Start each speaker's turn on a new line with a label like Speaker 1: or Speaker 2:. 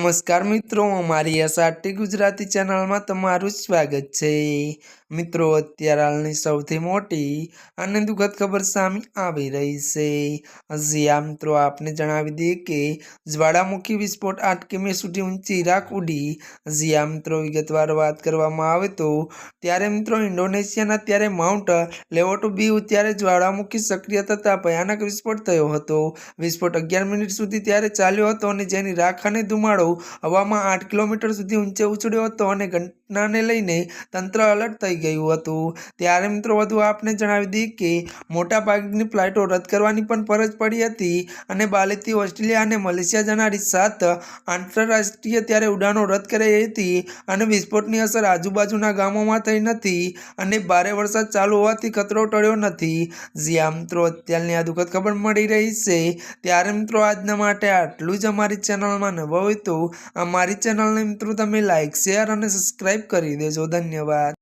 Speaker 1: નમસ્કાર મિત્રો, અમારી એસઆરટી ગુજરાતી ચેનલમાં તમારું સ્વાગત છે। મિત્રો, અત્યારે હાલની સૌથી મોટી અને દુઃખદ ખબર સામે આવી રહી છે। હજી આ મિત્રો આપને જણાવી દઈએ કે જ્વાળામુખી વિસ્ફોટ 8 કિમી સુધી ઊંચી રાખ ઉડી। હજી આ મિત્રો વિગતવાર વાત કરવામાં આવે તો ત્યારે મિત્રો ઇન્ડોનેશિયાના ત્યારે માઉન્ટ લેવોટોબીઉ ત્યારે જ્વાળામુખી સક્રિય થતાં ભયાનક વિસ્ફોટ થયો હતો। વિસ્ફોટ 11 મિનિટ સુધી ત્યારે ચાલ્યો હતો અને જેની રાખ અને ધુમાડો હવામાં 8 કિલોમીટર સુધી ઊંચે ઉછળ્યો હતો અને ઘટનાને લઈને તંત્ર એલર્ટ થઈ ગયું હતું। ત્યારે મિત્રો વધુ આપને જણાવી દઈએ કે મોટા ભાગની ફ્લાઇટો રદ કરવાની પણ ફરજ પડી હતી અને બાલીથી ઓસ્ટ્રેલિયા અને મલેશિયા જનારી 7 આંતરરાષ્ટ્રીય ત્યારે ઉડાનો રદ કરાઈ હતી અને વિસ્ફોટની અસર આજુબાજુના ગામોમાં થઈ નથી અને ભારે વરસાદ ચાલુ હોવાથી ખતરો ટળ્યો નથી। જ્યાં મિત્રો અત્યારની આ દુઃખદ ખબર મળી રહી છે। ત્યારે મિત્રો આજના માટે આટલું જ। અમારી ચેનલમાં નવા હોય તો અમારી ચેનલને મિત્રો તમે લાઈક, શેર અને સબસ્ક્રાઈબ કરી દેજો। ધન્યવાદ।